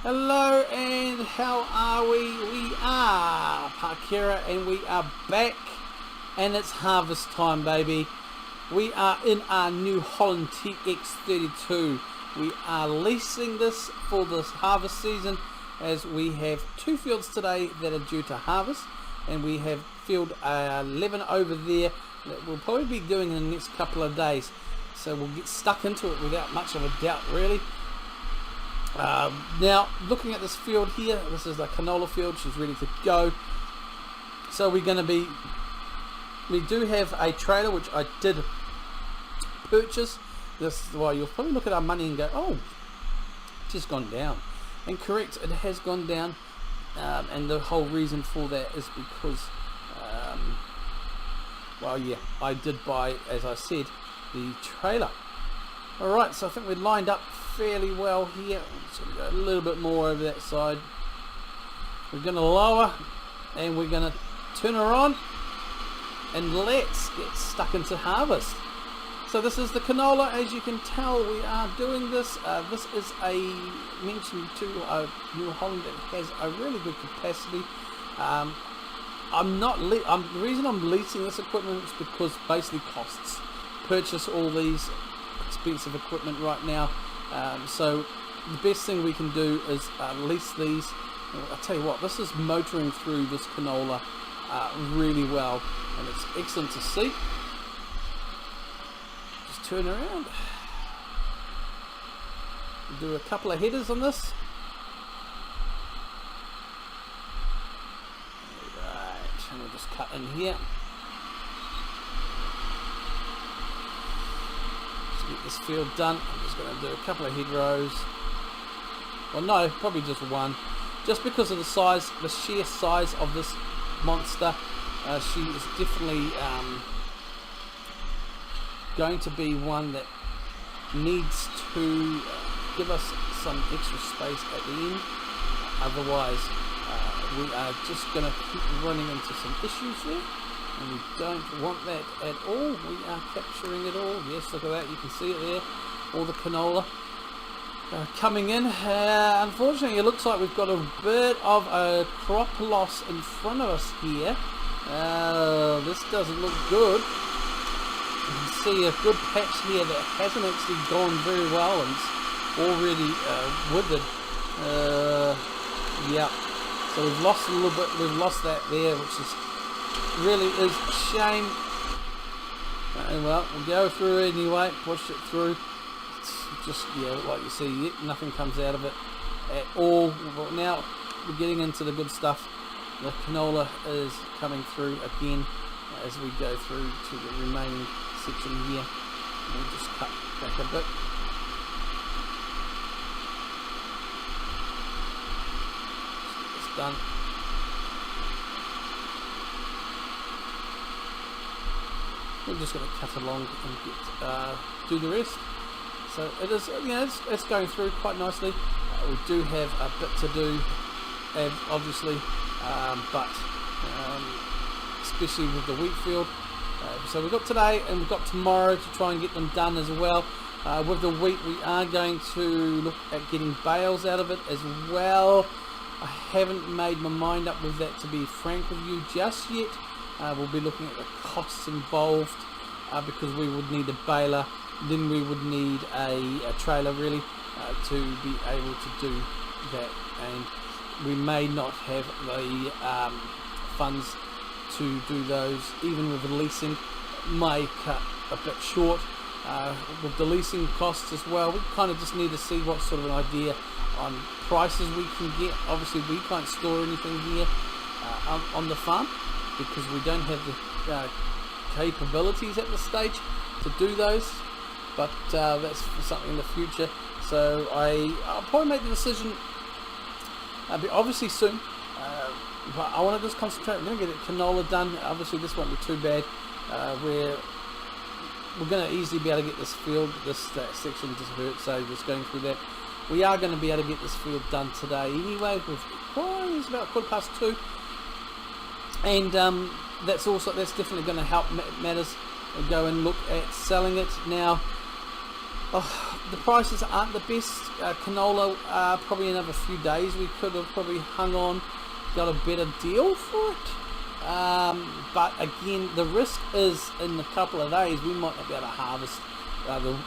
Hello, and how are we? We are Parkera, and we are back, and it's harvest time, baby. We are in our New Holland TX32. We are leasing this for this harvest season, as we have two fields today that are due to harvest, and we have field 11 over there that we'll probably be doing in the next couple of days. So we'll get stuck into it without much of a doubt, really. Now, looking at this field here, this is the canola field. She's ready to go. So we do have a trailer which I did purchase. This is why you'll probably look at our money and go, oh, it's just gone down. And correct, it has gone down, and the whole reason for that is because well, yeah, I did buy, as I said, the trailer. Alright, so I think we're lined up fairly well here. I'm just going to go a little bit more over that side. We're going to lower, and we're going to turn her on, and let's get stuck into harvest. So this is the canola. As you can tell, we are doing this. This is a mentioned to New Holland that has a really good capacity. The reason I'm leasing this equipment is because basically costs. Purchase all these expensive equipment right now, so the best thing we can do is lease these. I'll tell you what, this is motoring through this canola really well, and it's excellent to see. Just turn around, do a couple of headers on this. Right, and we'll just cut in here. Get this field done. I'm just going to do a couple of head rows. Well, no, probably just one, just because of the size, the sheer size of this monster. She is definitely going to be one that needs to give us some extra space at the end. Otherwise, we are just going to keep running into some issues there. And we don't want that at all. We are capturing it all. Yes, look at that. You can see it there. All the canola coming in. Unfortunately, it looks like we've got a bit of a crop loss in front of us here. This doesn't look good. You can see a good patch here that hasn't actually gone very well, and it's already withered. Yeah. So we've lost a little bit. We've lost that there, which is really is a shame. Well, we'll go through anyway, push it through. It's just, yeah, like you see, nothing comes out of it at all. But now we're getting into the good stuff. The canola is coming through again as we go through to the remaining section here. We'll just cut back a bit. Just get this done. We're just going to cut along and get, do the rest. So it is, you know, it's going through quite nicely. We do have a bit to do, obviously, but especially with the wheat field. So we've got today and we've got tomorrow to try and get them done as well. With the wheat, we are going to look at getting bales out of it as well. I haven't made my mind up with that, to be frank with you, just yet. We'll be looking at the costs involved, because we would need a baler, then we would need a trailer really to be able to do that, and we may not have the funds to do those. Even with the leasing, may cut a bit short with the leasing costs as well. We kind of just need to see what sort of an idea on prices we can get. Obviously we can't store anything here on the farm, because we don't have the capabilities at this stage to do those, but that's for something in the future. So I'll probably make the decision obviously soon, but I want to just concentrate. We're going to get it canola done. Obviously this won't be too bad. We're going to easily be able to get this field, that section just hurt, so just going through that. We are going to be able to get this field done today anyway. It's about 2:15. And that's definitely going to help matters. We'll go and look at selling it now. the prices aren't the best. Canola, probably another few days we could have probably hung on, got a better deal for it. But again, the risk is in a couple of days we might not be able to harvest.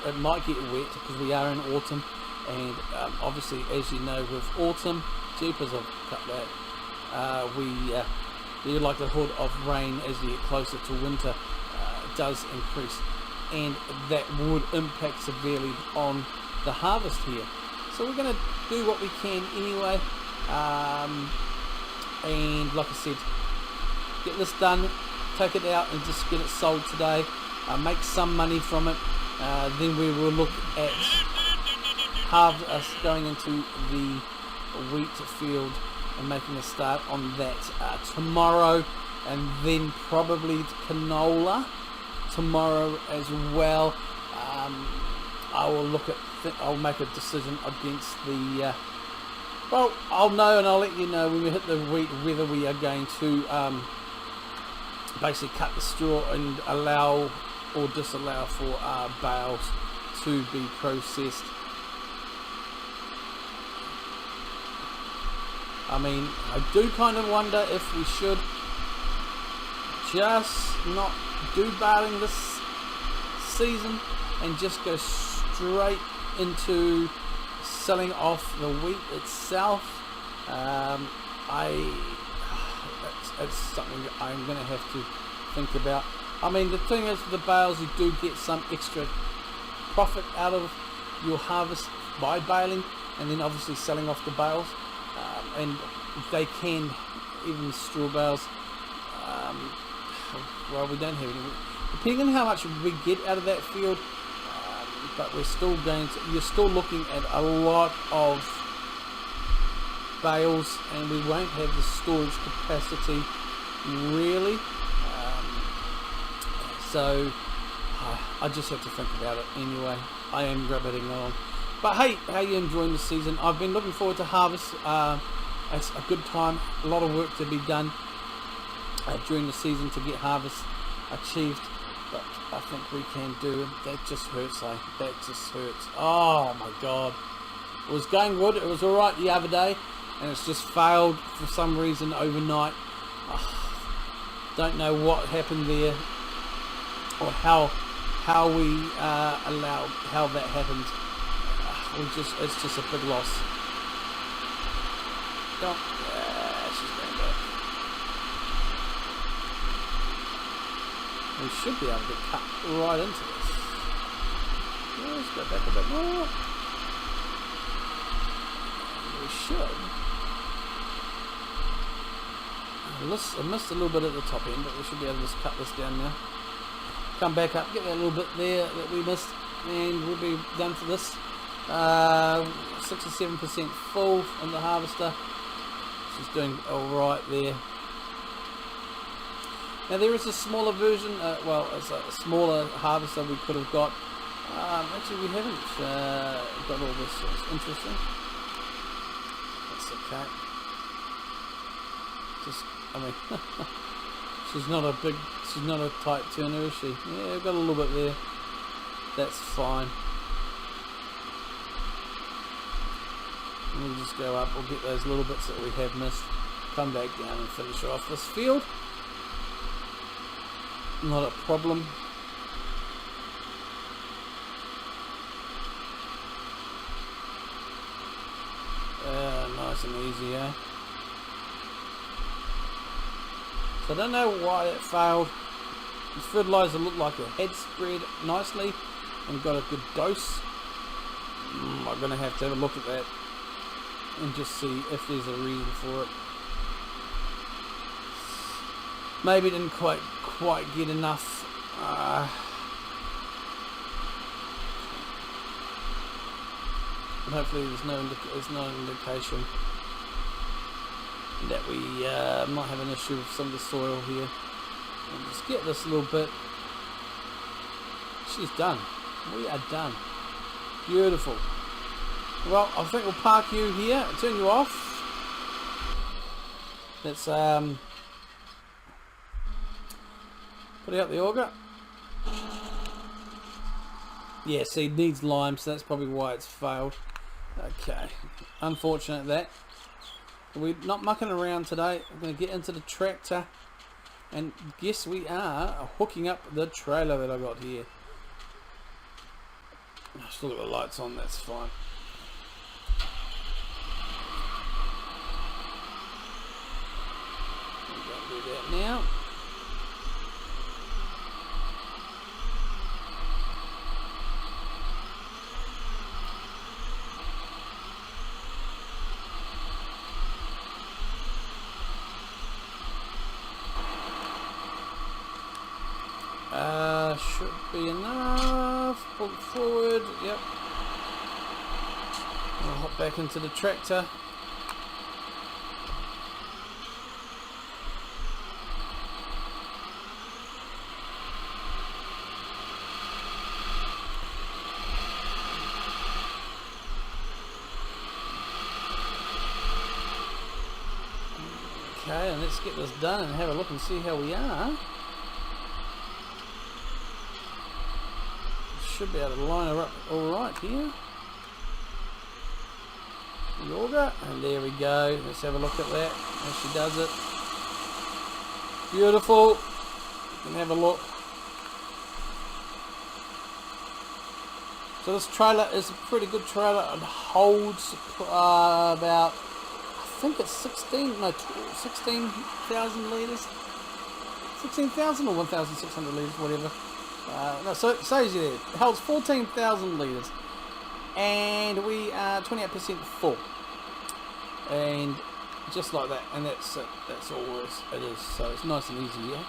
It might get wet because we are in autumn, and obviously, as you know, with autumn, jeepers, I've cut that. The likelihood of rain as you get closer to winter does increase, and that would impact severely on the harvest here. So we're going to do what we can anyway, and like I said, get this done, take it out and just get it sold today, make some money from it. Then we will look at going into the wheat field and making a start on that tomorrow, and then probably canola tomorrow as well. I will look at I'll make a decision against the well, I'll know, and I'll let you know when we hit the wheat whether we are going to basically cut the straw and allow or disallow for bales to be processed. I mean, I do kind of wonder if we should just not do baling this season and just go straight into selling off the wheat itself. It's something that I'm going to have to think about. I mean, the thing is, with the bales, you do get some extra profit out of your harvest by baling, and then obviously selling off the bales. And they can, even straw bales, well, we don't have any, depending on how much we get out of that field, but we're still you're still looking at a lot of bales, and we won't have the storage capacity really. So I just have to think about it anyway. I am rabbiting on. But hey, how are you enjoying the season? I've been looking forward to harvest. It's a good time. A lot of work to be done during the season to get harvest achieved. But I think we can do it. That just hurts, eh? That just hurts. Oh my God. It was going good. It was alright the other day. And it's just failed for some reason overnight. Don't know what happened there, or how we allowed how that happened. It's just a big loss. Don't. She's going back. We should be able to cut right into this. Let's go back a bit more. We should. I missed a little bit at the top end, but we should be able to just cut this down now. Come back up, get that little bit there that we missed, and we'll be done for this. 6 or 7% full on the harvester. She's doing alright there. Now there is a smaller version, well, it's a smaller harvester we could have got. Actually we haven't got all this, so it's interesting. That's okay. Just, I mean, she's not a tight turner, is she? Yeah, I've got a little bit there. That's fine. We'll just go up, we'll get those little bits that we have missed, come back down and finish off this field. Not a problem. Nice and easy, eh? So I don't know why it failed. This fertilizer looked like it had spread nicely and got a good dose. I'm going to have a look at that and just see if there's a reason for it. Maybe didn't quite get enough. But hopefully there's no indication that we might have an issue with some of the soil here. And just get this little bit. She's done. We are done. Beautiful. Well, I think we'll park you here, turn you off. Let's put out the auger. Yeah, see, it needs lime, so that's probably why it's failed. Okay, unfortunate that. We're not mucking around today. I'm going to get into the tractor, and yes, we are hooking up the trailer that I got here. Still got the lights on, that's fine. I'm going to do that now. Should be enough. Pull it forward. Yep. I'll hop back into the tractor. Okay, and let's get this done and have a look and see how we are. Should be able to line her up all right here. The auger, and there we go. Let's have a look at that as she does it. Beautiful. You can have a look. So this trailer is a pretty good trailer. It holds about, I think it's 16,000 litres. 16,000 or 1,600 litres, whatever. No, so it says you there. It holds 14,000 litres, and we are 28% full, and just like that, and that's it. That's all it is. So it's nice and easy here.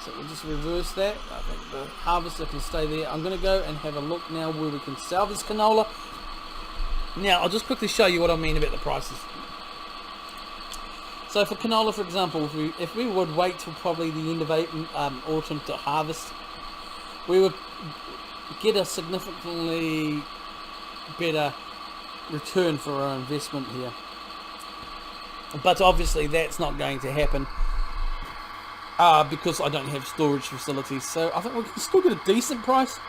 So we'll just reverse that. I think the harvester can stay there. I'm going to go and have a look now where we can sell this canola. Now I'll just quickly show you what I mean about the prices. So for canola, for example, if we would wait till probably the end of autumn to harvest, we would get a significantly better return for our investment here. But obviously that's not going to happen because I don't have storage facilities. So I think we can still get a decent price,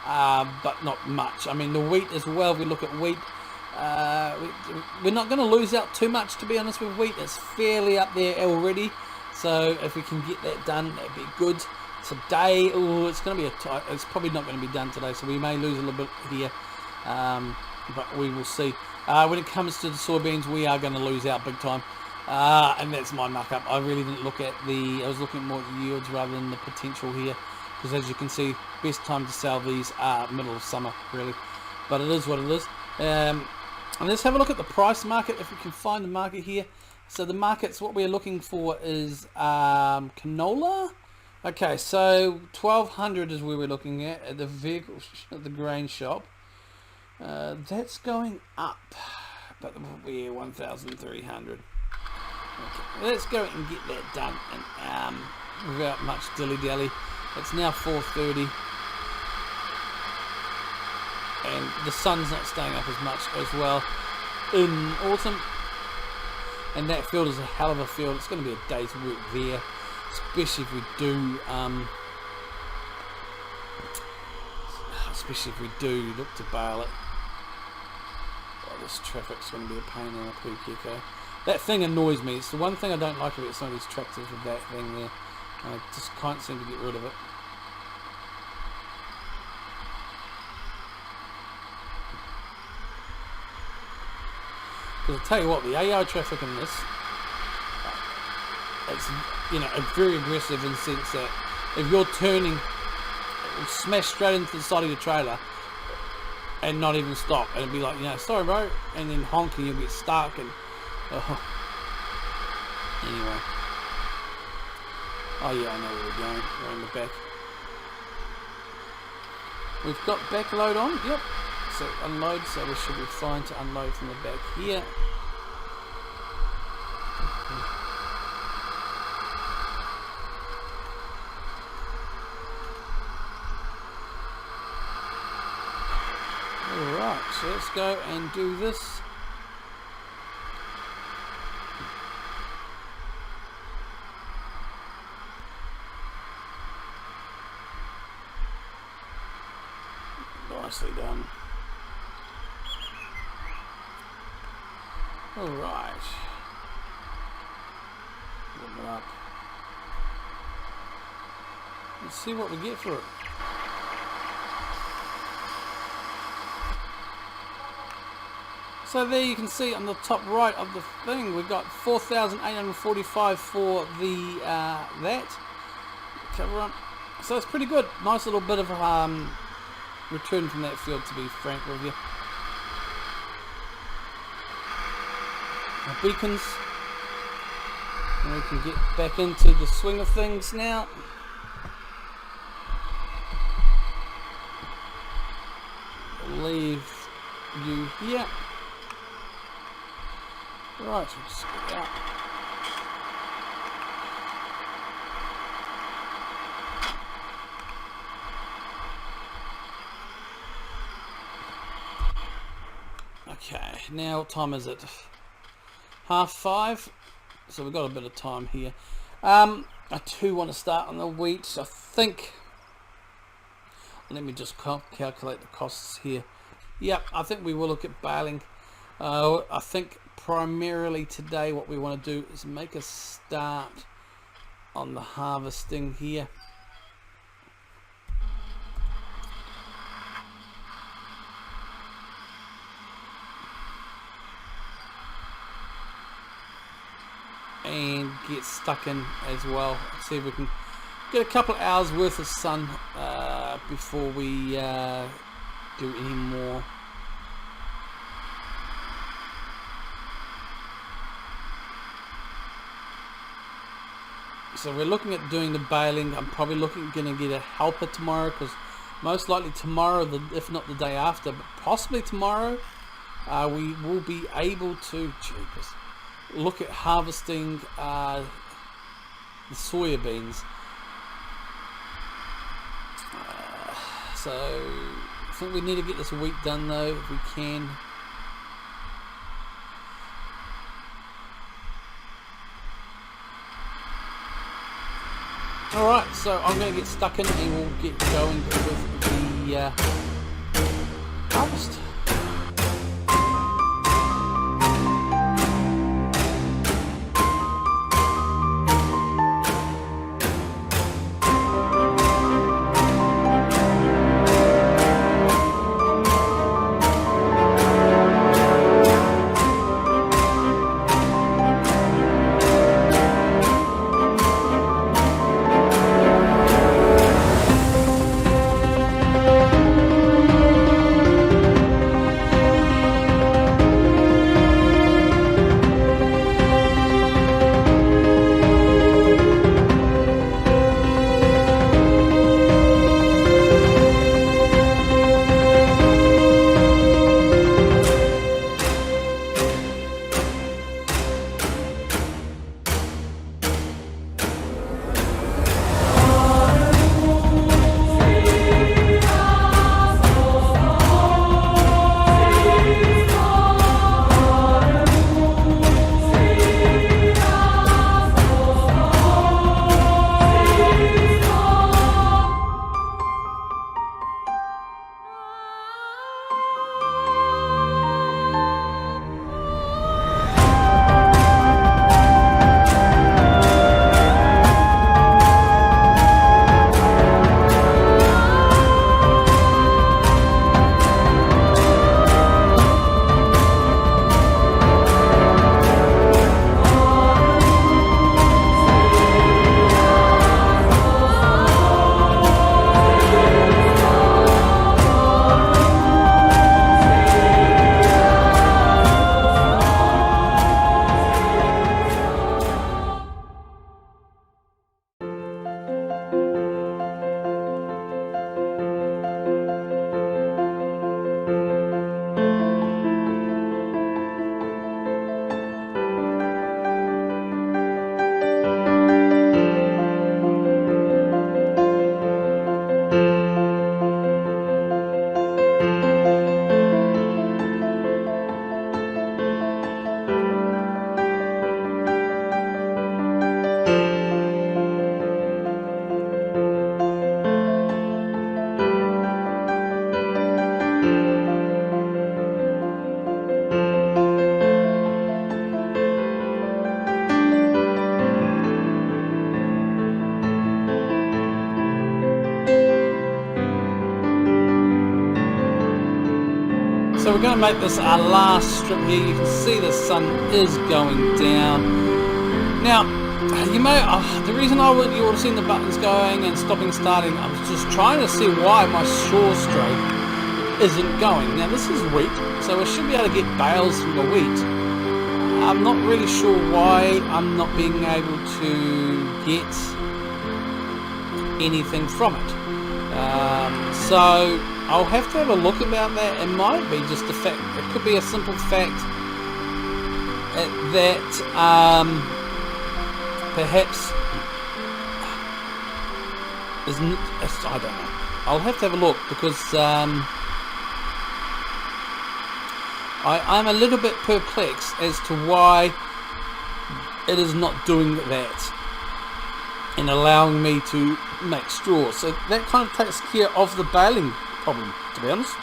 but not much. I mean, the wheat as well, if we look at wheat, we're not going to lose out too much, to be honest with wheat. It's fairly up there already. So if we can get that done, that'd be good. Today, it's going to be it's probably not going to be done today, so we may lose a little bit here, but we will see. When it comes to the soybeans, we are going to lose out big time, and that's my muck up. I really didn't look at I was looking more at the yields rather than the potential here, because as you can see, best time to sell these are middle of summer, really, but it is what it is. And let's have a look at the price market, if we can find the market here. So the markets, what we're looking for is canola. Okay, so 1,200 is where we're looking at the vehicle, at the grain shop. That's going up, but we're 1,300. Okay, let's go and get that done, and without much dilly-dally. It's now 4:30, and the sun's not staying up as much as well in autumn. And that field is a hell of a field. It's going to be a day's work there. Especially if we do look to bale it. Oh, this traffic's going to be a pain in the poo. That thing annoys me. It's the one thing I don't like about some of these tractors with that thing there. I just can't seem to get rid of it. Because I'll tell you what, the AI traffic in this, it's, you know, very aggressive in the sense that if you're turning, it will smash straight into the side of your trailer and not even stop. And it'll be like, you know, sorry bro, and then honking, you'll get stuck, and anyway. Oh yeah, I know where we're going. We're in the back. We've got back load on, yep. So unload, so we should be fine to unload from the back here. Alright, so let's go and do this. nicely done. Alright. Warm it up. Let's see what we get for it. So there you can see on the top right of the thing, we've got 4,845 for the that cover on. So it's pretty good. Nice little bit of return from that field, to be frank with you. Our beacons. And we can get back into the swing of things now. Leave you here. Right, we'll just get out. Okay, now what time is it? 5:30. So we've got a bit of time here. I do want to start on the wheat. I think, let me just calculate the costs here. Yep, I think we will look at baling. I think primarily today what we want to do is make a start on the harvesting here. And get stuck in as well. Let's see if we can get a couple of hours worth of sun before we do any more. So we're looking at doing the baling. I'm probably going to get a helper tomorrow, because most likely tomorrow, if not the day after, but possibly tomorrow, we will be able to look at harvesting the soybeans. So I think we need to get this wheat done though, if we can. Alright, so I'm going to get stuck in and we'll get going with the harvest. we're going to make this our last strip here. You can see the sun is going down. Now, you may, the reason you would have seen the buttons going and stopping, starting, I was just trying to see why my straw stroke isn't going. Now this is wheat, so I should be able to get bales from the wheat. I'm not really sure why I'm not being able to get anything from it. So I'll have to have a look about that. It might be just a fact. It could be a simple fact that perhaps I don't know. I'll have to have a look because I'm a little bit perplexed as to why it is not doing that and allowing me to make straw. So that kind of takes care of the baling problem, to be honest,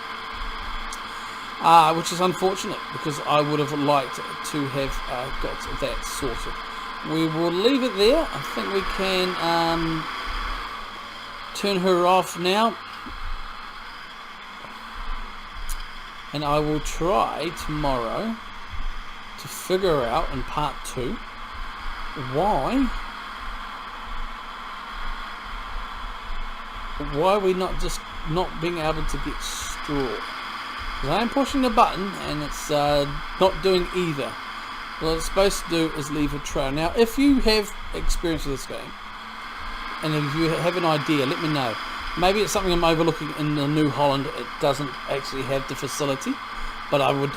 which is unfortunate because I would have liked to have got that sorted. We will leave it there. I think we can turn her off now, and I will try tomorrow to figure out in part 2 why we're not being able to get straw. Because I am pushing the button and it's not doing either. What it's supposed to do is leave a trail. Now, if you have experience with this game, and if you have an idea, let me know. Maybe it's something I'm overlooking in the New Holland. It doesn't actually have the facility, but I would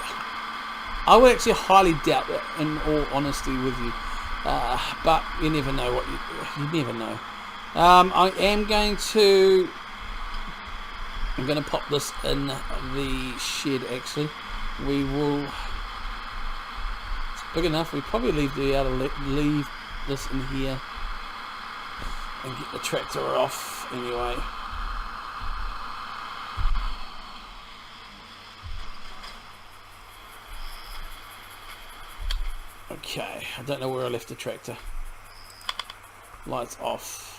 actually highly doubt it, in all honesty with you. But you never know what you never know. I'm going to pop this in the shed. Actually, we will. Big enough. We probably be able to leave this in here and get the tractor off anyway. Okay, I don't know where I left the tractor. Lights off.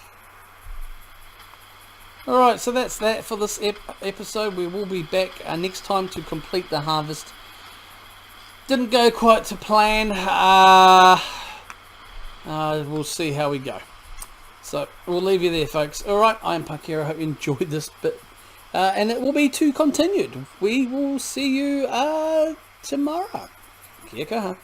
Alright, so that's that for this episode. We will be back next time to complete the harvest. Didn't go quite to plan. We'll see how we go. So we'll leave you there, folks. Alright, I am Parkera. I hope you enjoyed this bit. And it will be to continued. We will see you tomorrow. Kia kaha.